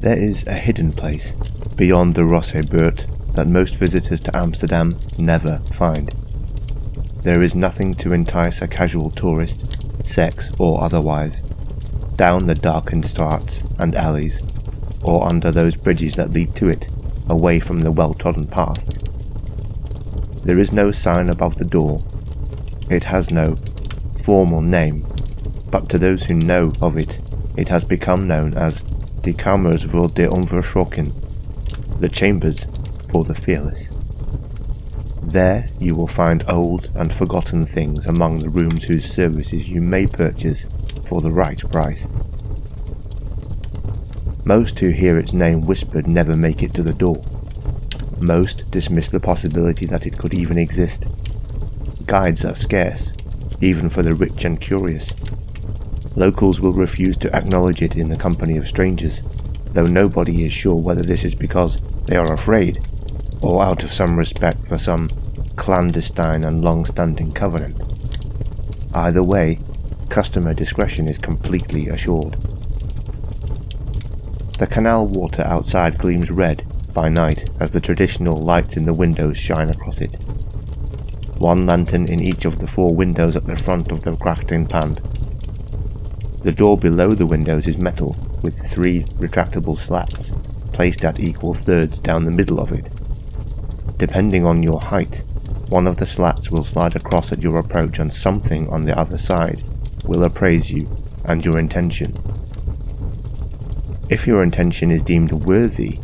There is a hidden place beyond the Rossebuurt that most visitors to Amsterdam never find. There is nothing to entice a casual tourist, sex or otherwise, down the darkened straats and alleys, or under those bridges that lead to it, away from the well-trodden paths. There is no sign above the door. It has no formal name, but to those who know of it, it has become known as Die Kamers voor de Onvershrokken, the chambers for the fearless. There you will find old and forgotten things among the rooms whose services you may purchase for the right price. Most who hear its name whispered never make it to the door. Most dismiss the possibility that it could even exist. Guides are scarce, even for the rich and curious. Locals will refuse to acknowledge it in the company of strangers, though nobody is sure whether this is because they are afraid, or out of some respect for some clandestine and long-standing covenant. Either way, customer discretion is completely assured. The canal water outside gleams red by night as the traditional lights in the windows shine across it. One lantern in each of the 4 windows at the front of the Grachtenpand. The door below the windows is metal, with 3 retractable slats, placed at equal thirds down the middle of it. Depending on your height, one of the slats will slide across at your approach and something on the other side will appraise you and your intention. If your intention is deemed worthy,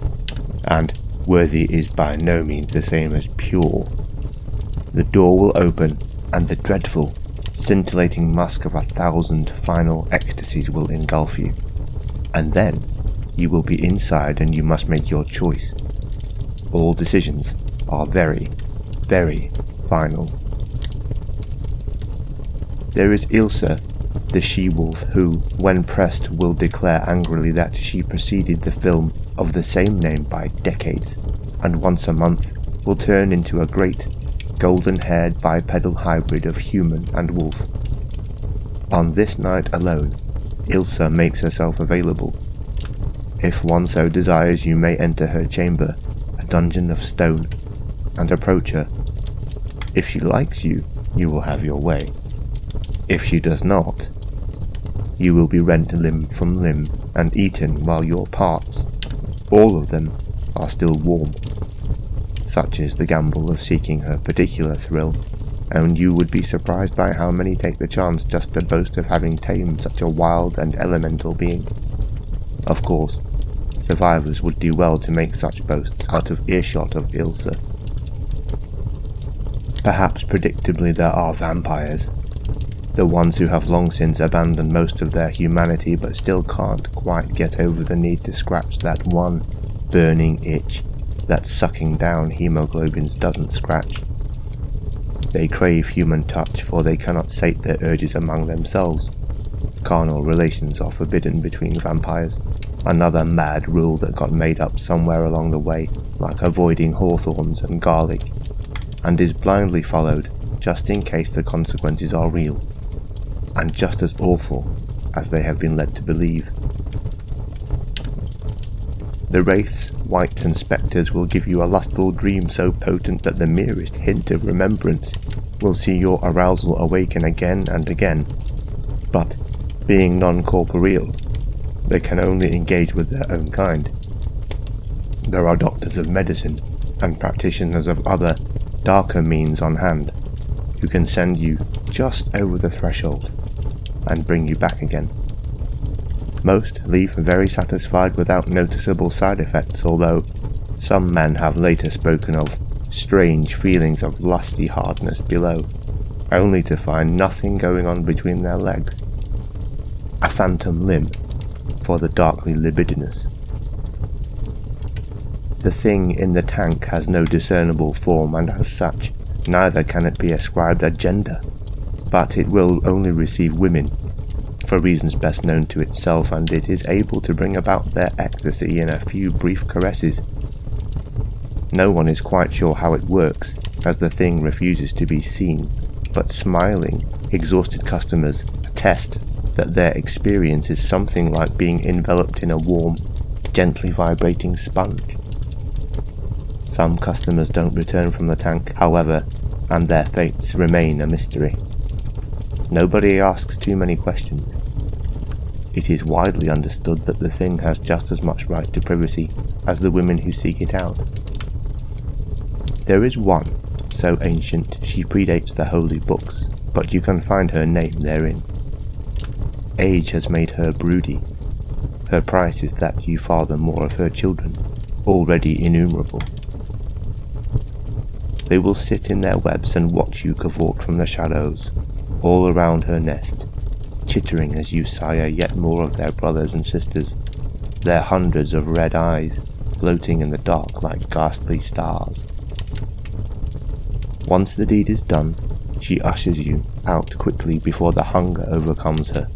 and worthy is by no means the same as pure, the door will open and the dreadful, scintillating musk of 1,000 final ecstasies will engulf you, and then you will be inside and you must make your choice. All decisions are very, very final. There is Ilse, the she-wolf who, when pressed, will declare angrily that she preceded the film of the same name by decades, and once a month will turn into a great, golden-haired bipedal hybrid of human and wolf. On this night alone, Ilse makes herself available. If one so desires, you may enter her chamber, a dungeon of stone, and approach her. If she likes you, you will have your way. If she does not, you will be rent limb from limb and eaten while your parts, all of them, are still warm. Such is the gamble of seeking her particular thrill, and you would be surprised by how many take the chance just to boast of having tamed such a wild and elemental being. Of course, survivors would do well to make such boasts out of earshot of Ilse. Perhaps predictably there are vampires, the ones who have long since abandoned most of their humanity but still can't quite get over the need to scratch that one burning itch that sucking down hemoglobins doesn't scratch. They crave human touch, for they cannot sate their urges among themselves. Carnal relations are forbidden between vampires, another mad rule that got made up somewhere along the way, like avoiding hawthorns and garlic, and is blindly followed just in case the consequences are real, and just as awful as they have been led to believe. The wraiths, wights and spectres will give you a lustful dream so potent that the merest hint of remembrance will see your arousal awaken again and again, but, being non-corporeal, they can only engage with their own kind. There are doctors of medicine and practitioners of other, darker means on hand, who can send you just over the threshold and bring you back again. Most leave very satisfied without noticeable side effects, although some men have later spoken of strange feelings of lusty hardness below, only to find nothing going on between their legs. A phantom limb for the darkly libidinous. The thing in the tank has no discernible form, and as such, neither can it be ascribed a gender, but it will only receive women, for reasons best known to itself, and it is able to bring about their ecstasy in a few brief caresses. No one is quite sure how it works, as the thing refuses to be seen, but smiling, exhausted customers attest that their experience is something like being enveloped in a warm, gently vibrating sponge. Some customers don't return from the tank, however, and their fates remain a mystery. Nobody asks too many questions. It is widely understood that the thing has just as much right to privacy as the women who seek it out. There is one, so ancient she predates the holy books, but you can find her name therein. Age has made her broody. Her price is that you father more of her children, already innumerable. They will sit in their webs and watch you cavort from the shadows, all around her nest, chittering as you sire yet more of their brothers and sisters, their hundreds of red eyes floating in the dark like ghastly stars. Once the deed is done, she ushers you out quickly before the hunger overcomes her.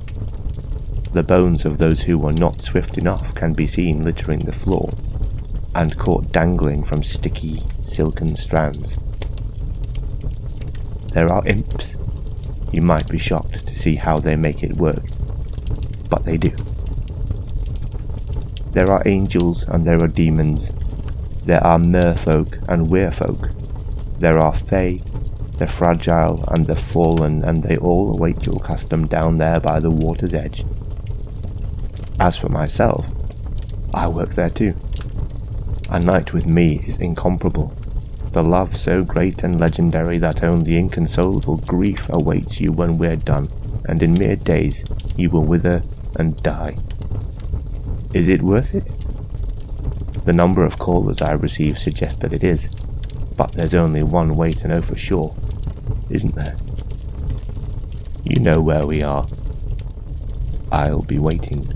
The bones of those who were not swift enough can be seen littering the floor, and caught dangling from sticky, silken strands. There are imps. You might be shocked to see how they make it work, but they do. There are angels and there are demons. There are merfolk and werefolk. There are fae, the fragile and the fallen, and they all await your custom down there by the water's edge. As for myself, I work there too. A night with me is incomparable, the love so great and legendary that only inconsolable grief awaits you when we're done, and in mere days you will wither and die. Is it worth it? The number of callers I receive suggests that it is, but there's only one way to know for sure, isn't there? You know where we are. I'll be waiting.